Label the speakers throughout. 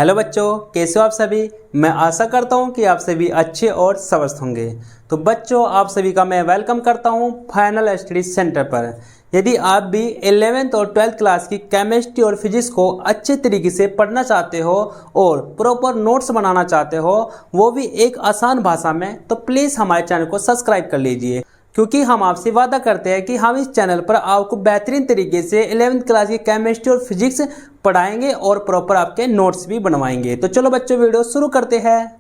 Speaker 1: Hello बच्चों, कैसे हो आप सभी। मैं आशा करता हूं कि आप सभी अच्छे और स्वस्थ होंगे। तो बच्चों, आप सभी का मैं वेलकम करता हूं फाइनल स्टडी सेंटर पर। यदि आप भी 11th और 12th क्लास की केमिस्ट्री और फिजिक्स को अच्छे तरीके से पढ़ना चाहते हो और प्रॉपर नोट्स बनाना चाहते हो, वो भी एक आसान भाषा में, तो प्लीज़ हमारे चैनल को सब्सक्राइब कर लीजिए, क्योंकि हम आपसे वादा करते हैं कि हम इस चैनल पर आपको बेहतरीन तरीके से 11th क्लास की केमिस्ट्री और फिजिक्स पढ़ाएंगे और प्रॉपर आपके नोट्स भी बनवाएंगे। तो चलो बच्चों, वीडियो शुरू करते हैं।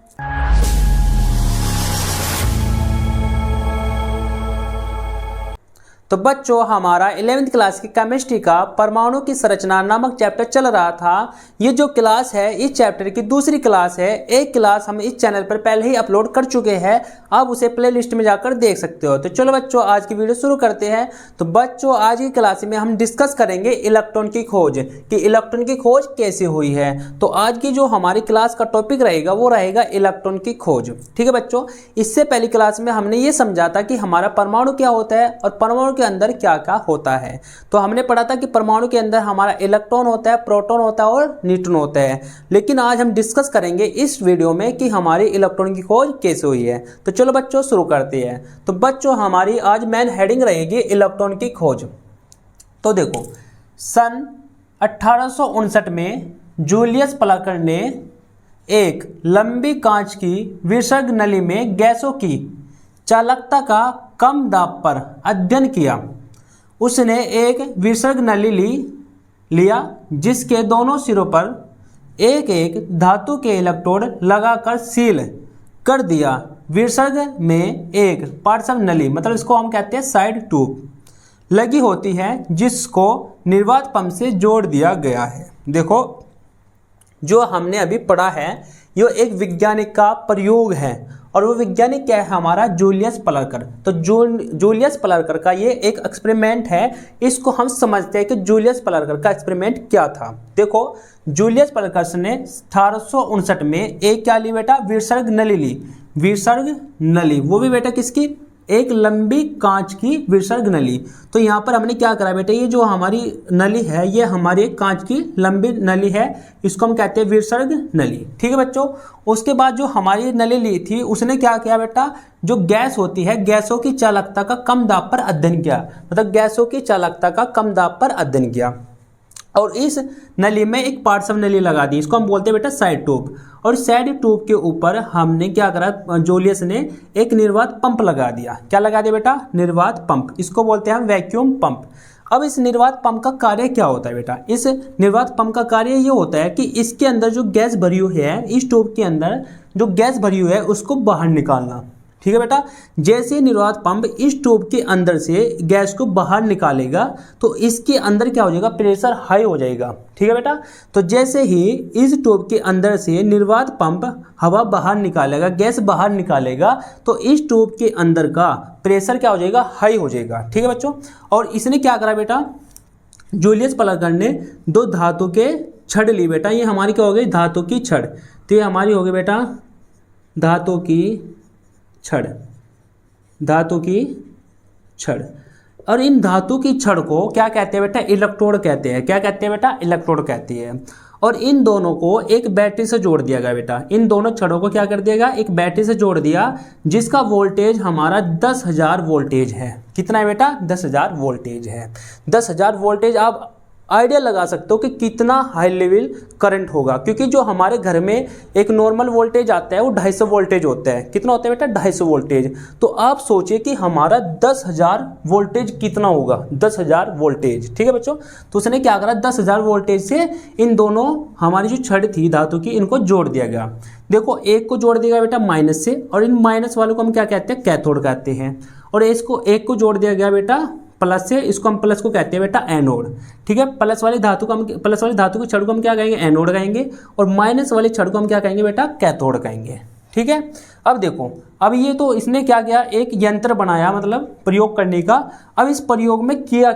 Speaker 1: तो बच्चों, हमारा 11th क्लास की केमिस्ट्री का परमाणु की संरचना नामक चैप्टर चल रहा था। ये जो क्लास है, इस चैप्टर की दूसरी क्लास है। एक क्लास हम इस चैनल पर पहले ही अपलोड कर चुके हैं, आप उसे प्लेलिस्ट में जाकर देख सकते हो। तो चलो बच्चों, आज की वीडियो शुरू करते हैं। तो बच्चों, आज की क्लास में हम डिस्कस करेंगे इलेक्ट्रॉन की खोज, कि इलेक्ट्रॉन की खोज कैसे हुई है। तो आज की जो हमारी क्लास का टॉपिक रहेगा वो रहेगा इलेक्ट्रॉन की खोज। ठीक है बच्चों, इससे पहली क्लास में हमने ये समझा था कि हमारा परमाणु क्या होता है और परमाणु के अंदर क्या क्या होता है। तो हमने पढ़ा था कि परमाणु के अंदर हमारा इलेक्ट्रॉन होता है, प्रोटॉन होता है और न्यूट्रॉन होता है। लेकिन आज हम डिस्कस करेंगे इस वीडियो में कि हमारी इलेक्ट्रॉन की खोज कैसे हुई है। तो चलो बच्चों, शुरू करते हैं। तो बच्चों, हमारी आज मेन हेडिंग रहेगी इलेक्ट्रॉन की खोज। तो देखो, सन 1859 में जूलियस प्लांकर ने एक लंबी कांच की विसर्ग नली में गैसों की चालकता का कम दाब पर अध्ययन किया। उसने एक विसर्ग नली लिया जिसके दोनों सिरों पर एक एक धातु के इलेक्ट्रोड लगाकर सील कर दिया। विसर्ग में एक पार्श्व नली, मतलब इसको हम कहते हैं साइड ट्यूब, लगी होती है जिसको निर्वात पंप से जोड़ दिया गया है। देखो, जो हमने अभी पढ़ा है ये एक वैज्ञानिक का प्रयोग है, और वो वैज्ञानिक क्या है हमारा, जूलियस प्लांकर। तो जूलियस प्लांकर का ये एक एक्सपेरिमेंट है। इसको हम समझते हैं कि जूलियस प्लांकर का एक्सपेरिमेंट क्या था। देखो, जूलियस प्लांकर ने 1859 में एक क्या ली बेटा, विसर्ग नली ली। विसर्ग नली, वो भी बेटा किसकी, एक लंबी कांच की विसर्ग नली। तो यहाँ पर हमने क्या करा बेटा, ये जो हमारी नली है ये हमारी एक कांच की लंबी नली है, इसको हम कहते हैं विसर्ग नली। ठीक है बच्चों, उसके बाद जो हमारी नली ली थी उसने क्या किया बेटा, जो गैस होती है गैसों की चालकता का कम दाब पर अध्ययन किया। मतलब गैसों की चालकता का कम दाब पर अध्ययन किया, और इस नली में एक पार्श्व नली लगा दी, इसको हम बोलते हैं बेटा साइड ट्यूब। और साइड ट्यूब के ऊपर हमने क्या करा, जूलियस ने एक निर्वात पंप लगा दिया। क्या लगा दिया बेटा, निर्वात पंप, इसको बोलते हैं हम वैक्यूम पंप। अब इस निर्वात पंप का कार्य क्या होता है बेटा, इस निर्वात पंप का कार्य ये होता है कि इसके अंदर जो गैस भरी हुई है, इस ट्यूब के अंदर जो गैस भरी हुई है उसको बाहर निकालना। ठीक है बेटा, जैसे निर्वात पंप इस ट्यूब के अंदर से गैस को बाहर निकालेगा तो इसके अंदर क्या हो जाएगा, प्रेशर हाई हो जाएगा। ठीक है बेटा, तो जैसे ही इस ट्यूब के अंदर से निर्वात पंप हवा बाहर निकालेगा, गैस बाहर निकालेगा, तो इस ट्यूब के अंदर का प्रेशर क्या हो जाएगा, हाई हो जाएगा। ठीक है बच्चों, और इसने क्या करा बेटा, जूलियस प्लांकर ने दो धातु के छड़ ली बेटा। ये हमारी क्या हो गई, धातु की छड़। तो ये हमारी हो गई बेटा धातु की छड़, धातु की छड़। और इन धातु की छड़ को क्या कहते हैं बेटा, इलेक्ट्रोड कहते हैं। क्या कहते हैं बेटा, इलेक्ट्रोड कहते हैं। और इन दोनों को एक बैटरी से जोड़ दिया गया बेटा। इन दोनों छड़ों को क्या कर दिया गया, एक बैटरी से जोड़ दिया, जिसका वोल्टेज हमारा 10,000 वोल्टेज है। कितना है बेटा, 10,000 वोल्टेज है। 10,000 वोल्टेज आप आइडिया लगा सकते हो कि कितना हाई लेवल करंट होगा, क्योंकि जो हमारे घर में एक नॉर्मल वोल्टेज आता है वो 250 वोल्टेज होता है। कितना होता है बेटा, 250 वोल्टेज। तो आप सोचिए कि हमारा 10,000 वोल्टेज कितना होगा, 10,000 वोल्टेज। ठीक है बच्चों, तो उसने क्या करा, 10,000 वोल्टेज से इन दोनों हमारी जो छड़ थी धातु की, इनको जोड़ दिया गया। देखो, एक को जोड़ दिया गया बेटा माइनस से, और इन माइनस वालों को हम क्या कहते हैं, कैथोड कहते हैं। और इसको एक को जोड़ दिया गया बेटा प्लस से, इसको हम प्लस को कहते हैं बेटा एनोड। ठीक है, प्लस वाली धातु की छड़ को हम क्या कहेंगे, एनोड कहेंगे, और माइनस वाली छड़ को हम क्या कहेंगे बेटा, कैथोड कहेंगे। ठीक है, अब देखो, अब ये तो इसने क्या किया, एक यंत्र बनाया, मतलब प्रयोग करने का। अब इस प्रयोग में किया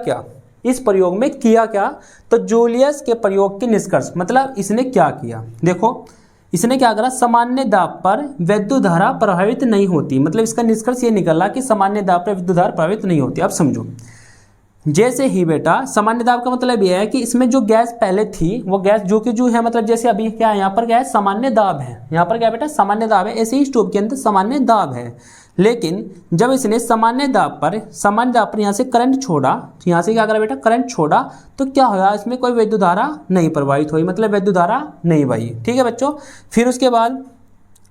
Speaker 1: क्या, तो जूलियस के प्रयोग के निष्कर्ष, मतलब इसने क्या किया, देखो इसने क्या करा, सामान्य दाब पर विद्युत धारा प्रभावित नहीं होती। मतलब इसका निष्कर्ष ये निकला कि सामान्य दाब पर विद्युत धारा प्रभावित नहीं होती। अब समझो, जैसे ही बेटा सामान्य दाब का मतलब यह है कि इसमें जो गैस पहले थी वो गैस जो है मतलब जैसे अभी क्या है यहाँ पर क्या है सामान्य दाब है, यहाँ पर क्या बेटा सामान्य दाब है, ऐसे ही स्टोव के अंदर सामान्य दाब है। लेकिन जब इसने सामान्य दाब पर यहाँ से करंट छोड़ा, तो यहाँ से क्या करा बेटा करंट छोड़ा, तो क्या हुआ इसमें कोई वैद्युत धारा नहीं प्रवाहित हुई, मतलब वैद्युत धारा नहीं बही। ठीक है बच्चों। फिर उसके बाद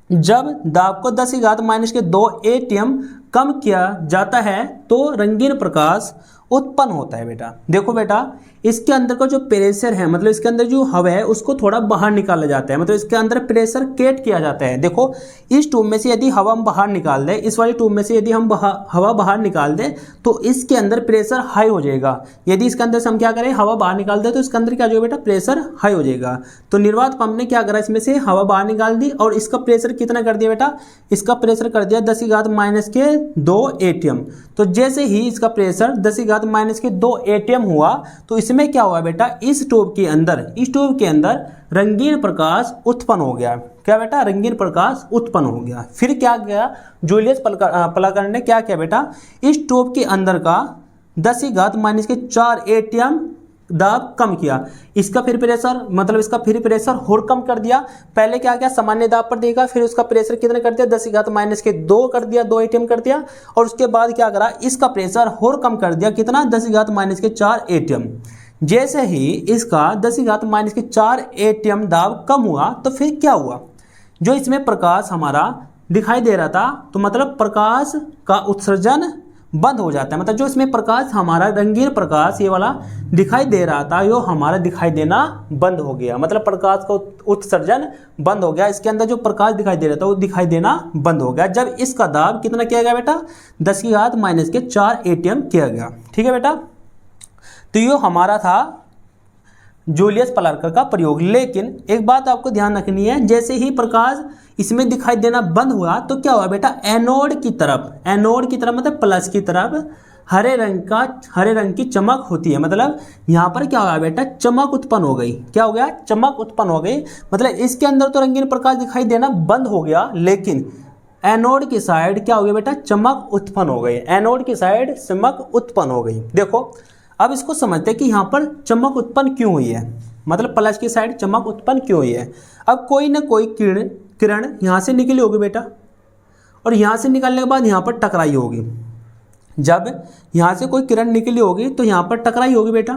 Speaker 1: जब दाब को 10⁻⁻2 एटीएम कम किया जाता है तो रंगीन प्रकाश उत्पन्न होता है बेटा। देखो बेटा इसके अंदर का जो प्रेशर है, मतलब इसके अंदर जो हवा है उसको थोड़ा बाहर निकाला जाता है, मतलब इसके अंदर प्रेशर केट किया जाता है। देखो इस ट्यूब में से यदि हवा हम बाहर निकाल दें, इस वाली ट्यूब में से यदि हम हवा बाहर निकाल दें तो इसके अंदर प्रेशर हाई हो जाएगा। यदि इसके अंदर से हम क्या करें हवा बाहर निकाल दें तो इसके अंदर क्या हो जाएगा बेटा प्रेशर हाई हो जाएगा। तो निर्वात पंप ने क्या करा, इसमें से हवा बाहर निकाल दी और इसका प्रेशर कितना कर दिया बेटा, इसका प्रेशर कर दिया 10⁻⁻2 एटीएम। तो जैसे ही इसका प्रेशर 10⁻⁻2 एटीएम हुआ तो इसमें क्या हुआ बेटा, इस ट्यूब के अंदर रंगीन प्रकाश उत्पन्न हो गया। क्या बेटा रंगीन प्रकाश उत्पन्न हो गया। फिर क्या किया जूलियस प्लाकर ने क्या किया बेटा, इस ट्यूब के अंदर का 10⁻⁴ एटीएम दाब कम किया, इसका फिर प्रेशर और कम कर दिया। पहले क्या किया सामान्य दाब पर देगा, फिर उसका प्रेशर कितना कर दिया 10⁻⁻2 कर दिया, 2 एटीएम कर दिया, और उसके बाद क्या करा इसका प्रेशर और कम कर दिया, कितना 10⁻⁴ एटीएम। जैसे ही इसका 10⁻⁴ एटीएम दाब कम हुआ तो फिर क्या हुआ, जो इसमें प्रकाश हमारा दिखाई दे रहा था तो मतलब प्रकाश का उत्सर्जन बंद हो जाता है, मतलब जो इसमें प्रकाश हमारा रंगीन प्रकाश ये वाला दिखाई दे रहा था यो हमारा दिखाई देना बंद हो गया, मतलब प्रकाश का उत्सर्जन बंद हो गया। इसके अंदर जो प्रकाश दिखाई दे रहा था वो दिखाई देना बंद हो गया जब इसका दाब कितना किया गया बेटा 10⁻⁴ एटीएम किया गया। ठीक है बेटा, तो ये हमारा था जूलियस प्लाकर का प्रयोग। लेकिन एक बात आपको ध्यान रखनी है, जैसे ही प्रकाश इसमें दिखाई देना बंद हुआ तो क्या हुआ बेटा, एनोड की तरफ मतलब प्लस की तरफ हरे रंग की चमक होती है, मतलब यहाँ पर क्या हुआ बेटा चमक उत्पन्न हो गई। क्या हो गया, चमक उत्पन्न हो गई, मतलब इसके अंदर तो रंगीन प्रकाश दिखाई देना बंद हो गया, लेकिन एनोड की साइड क्या हो गया बेटा, चमक उत्पन्न हो गई। एनोड की साइड चमक उत्पन्न हो गई। देखो अब इसको समझते हैं कि यहाँ पर चमक उत्पन्न क्यों हुई है, मतलब प्लस की साइड चमक उत्पन्न क्यों हुई है। अब कोई ना कोई किरण यहाँ से निकली होगी बेटा, और यहाँ से निकलने के बाद यहाँ पर टकराई होगी। जब यहाँ से कोई किरण निकली होगी तो यहाँ पर टकराई होगी बेटा,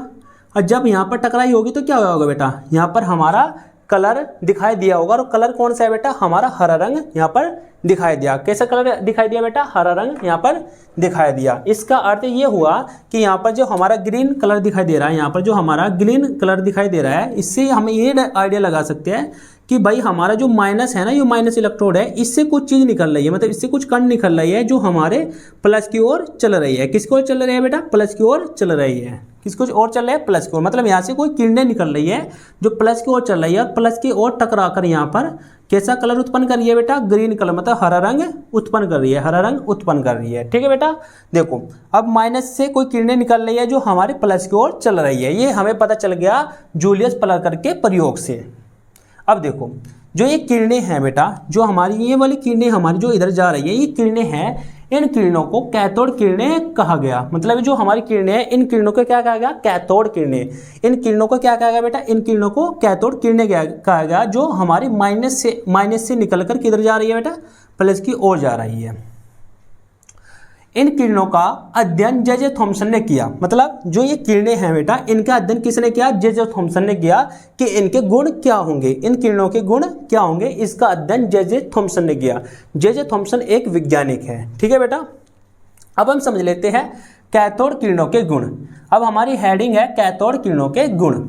Speaker 1: और जब यहाँ पर टकराई होगी तो क्या होगा बेटा, यहाँ पर हमारा कलर दिखाई दिया होगा। और कलर कौन सा है बेटा, हमारा हरा रंग यहाँ पर दिखाई दिया। कैसा कलर दिखाई दिया बेटा, हरा रंग यहाँ पर दिखाई दिया। इसका अर्थ ये हुआ कि यहाँ पर जो हमारा ग्रीन कलर दिखाई दे रहा है, यहाँ पर जो हमारा ग्रीन कलर दिखाई दे रहा है, इससे हम ये आइडिया लगा सकते हैं कि भाई हमारा जो माइनस है ना, ये माइनस इलेक्ट्रोड है, इससे कुछ चीज़ निकल रही है, मतलब इससे कुछ कण निकल रही है जो हमारे प्लस की ओर चल रही है। किसकी ओर चल रही है बेटा, प्लस की ओर चल रही है। किसको और चल रहा है, प्लस की ओर, मतलब यहाँ से कोई किरणें निकल रही है जो प्लस की ओर चल रही है, और प्लस की ओर टकरा कर यहाँ पर कैसा कलर उत्पन्न कर रही है बेटा, ग्रीन कलर, मतलब हरा रंग उत्पन्न कर रही है, हरा रंग उत्पन्न कर रही है। ठीक है बेटा, देखो अब माइनस से कोई किरणें निकल रही है जो हमारे प्लस की ओर चल रही है, ये हमें पता चल गया जूलियस प्लाकर के प्रयोग से। अब देखो जो ये किरणें हैं बेटा, जो हमारी ये वाली किरणें हमारी जो इधर जा रही है, ये किरणें हैं, इन किरणों को कैथोड किरणें कहा गया। मतलब जो हमारी किरणें हैं इन किरणों को क्या कहा गया, कैथोड किरणें। इन किरणों को क्या कहा गया बेटा, इन किरणों को कैथोड किरणें कहा गया, जो हमारी माइनस से निकलकर किधर जा रही है बेटा, प्लस की ओर जा रही है। इन किरणों का अध्ययन जे थॉमसन ने किया, मतलब जो ये किरणें हैं बेटा इनका अध्ययन किसने किया, जे थॉमसन ने किया कि इनके गुण क्या होंगे, इन किरणों के गुण क्या होंगे, इसका अध्ययन जे थॉमसन ने किया। जे थॉमसन एक वैज्ञानिक है। ठीक है बेटा, अब हम समझ लेते हैं कैथोड किरणों के गुण। अब हमारी हेडिंग है कैथोड किरणों के गुण।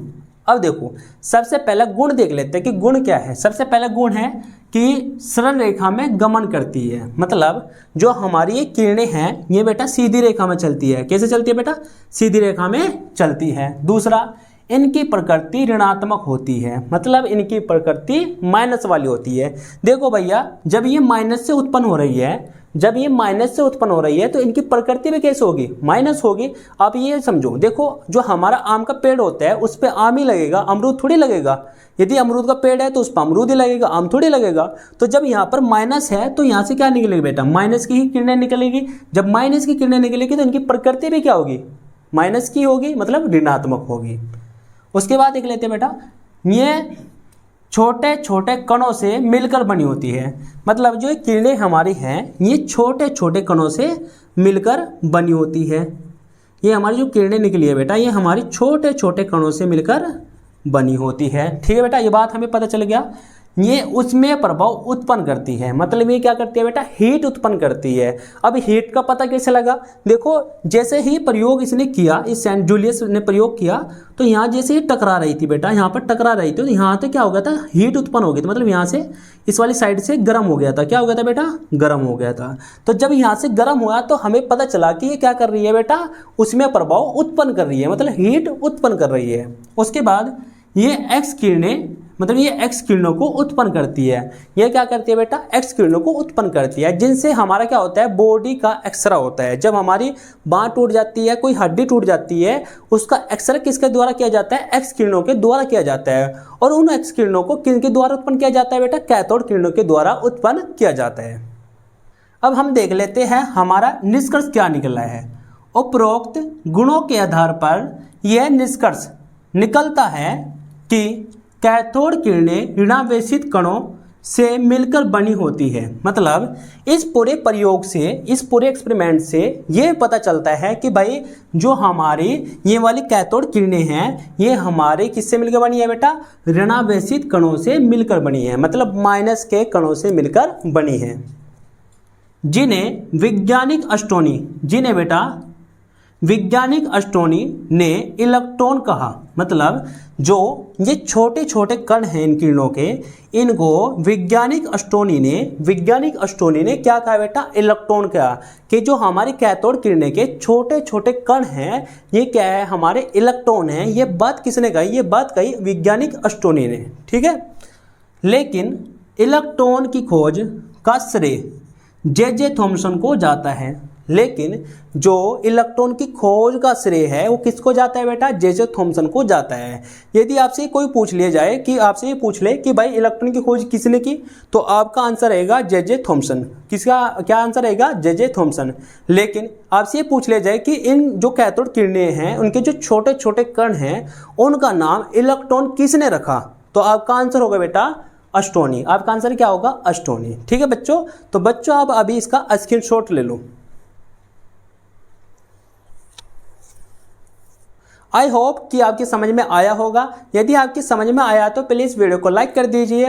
Speaker 1: अब देखो सबसे पहला गुण देख लेते हैं कि गुण क्या है। सबसे पहला गुण है कि सरल रेखा में गमन करती है, मतलब जो हमारी ये किरणें हैं ये बेटा सीधी रेखा में चलती है। कैसे चलती है बेटा, सीधी रेखा में चलती है। दूसरा, इनकी प्रकृति ऋणात्मक होती है, मतलब इनकी प्रकृति माइनस वाली होती है। देखो भैया जब ये माइनस से उत्पन्न हो रही है, जब ये माइनस से उत्पन्न हो रही है तो इनकी प्रकृति में कैसे होगी, माइनस होगी। आप ये समझो, देखो जो हमारा आम का पेड़ होता है उस पर आम ही लगेगा, अमरूद थोड़ी लगेगा। यदि अमरूद का पेड़ है तो उस पर अमरूद ही लगेगा, आम थोड़ी लगेगा। तो जब यहाँ पर माइनस है तो यहाँ से क्या निकलेगी बेटा, माइनस की ही किरणें निकलेगी। जब माइनस की किरणें निकलेगी तो इनकी प्रकृति भी क्या होगी, माइनस की होगी मतलब ऋणात्मक होगी। उसके बाद देख लेते हैं बेटा, ये छोटे छोटे कणों से मिलकर बनी होती है। मतलब जो किरणें हमारी हैं ये छोटे छोटे कणों से मिलकर बनी होती है। ये हमारी जो किरणें निकली है बेटा ये हमारी छोटे छोटे कणों से मिलकर बनी होती है। ठीक है बेटा, ये बात हमें पता चल गया। ये उसमें प्रभाव उत्पन्न करती है, मतलब ये क्या करती है बेटा, हीट उत्पन्न करती है। अब हीट का पता कैसे लगा, देखो जैसे ही प्रयोग इसने किया, इस सेंट जूलियस ने प्रयोग किया, तो यहाँ जैसे ही टकरा रही थी बेटा, यहाँ पर टकरा रही थी तो यहाँ तो क्या हो गया था, हीट उत्पन्न हो गई थी। मतलब यहाँ से इस वाली साइड से गर्म हो गया था। क्या हो गया था बेटा, गर्म हो गया था। तो जब यहाँ से गर्म हुआ तो हमें पता चला कि ये क्या कर रही है बेटा, उसमें प्रभाव उत्पन्न कर रही है, मतलब हीट उत्पन्न कर रही है। उसके बाद ये एक्स किरणें, मतलब ये एक्स किरणों को उत्पन्न करती है। ये क्या करती है बेटा, एक्स किरणों को उत्पन्न करती है, जिनसे हमारा क्या होता है, बॉडी का एक्सरे होता है। जब हमारी बांह टूट जाती है, कोई हड्डी टूट जाती है, उसका एक्सरे किसके द्वारा किया जाता है, एक्स किरणों के द्वारा किया जाता है। और उन एक्स किरणों को किनके द्वारा उत्पन्न किया जाता है बेटा, कैथोड किरणों के द्वारा उत्पन्न किया जाता है। अब हम देख लेते हैं हमारा निष्कर्ष क्या निकला है। उपरोक्त गुणों के आधार पर यह निष्कर्ष निकलता है कि कैथोड किरणें ऋणावेशित कणों से मिलकर बनी होती है। मतलब इस पूरे प्रयोग से, इस पूरे एक्सपेरिमेंट से ये पता चलता है कि भाई जो हमारी ये वाली कैथोड किरणें हैं ये हमारे किससे मिलकर बनी है बेटा, ऋणावेशित कणों से मिलकर बनी है, मतलब माइनस के कणों से मिलकर बनी है। जिन्हें वैज्ञानिक अस्ट्रोनी ने इलेक्ट्रॉन कहा। मतलब जो ये छोटे छोटे कण हैं इन किरणों के, इनको वैज्ञानिक अस्ट्रोनी ने क्या कहा बेटा, इलेक्ट्रॉन कहा। कि जो हमारी कैथोड किरणें के छोटे छोटे कण हैं ये क्या है, हमारे इलेक्ट्रॉन हैं। ये बात किसने कही, ये बात कही वैज्ञानिक अस्ट्रोनी ने। ठीक है, लेकिन इलेक्ट्रॉन की खोज का श्रेय जे थॉमसन को जाता है। लेकिन जो इलेक्ट्रॉन की खोज का श्रेय है वो किसको जाता है बेटा, जे थॉमसन को जाता है। यदि आपसे कोई पूछ लिया जाए कि आपसे ये पूछ ले कि भाई इलेक्ट्रॉन की खोज किसने की, तो आपका आंसर रहेगा जे थॉमसन। किसका क्या आंसर रहेगा, जे थॉमसन। लेकिन आपसे ये पूछ लिया जाए कि इन जो कैथोड किरणें हैं उनके जो छोटे छोटे कण हैं उनका नाम इलेक्ट्रॉन किसने रखा, तो आपका आंसर होगा बेटा अस्ट्रोनी। आपका आंसर क्या होगा, अस्ट्रोनी। ठीक है बच्चों, तो बच्चों आप अभी इसका स्क्रीनशॉट ले लो। आई होप कि आपकी समझ में आया होगा। यदि आपकी समझ में आया तो प्लीज़ वीडियो को लाइक कर दीजिए।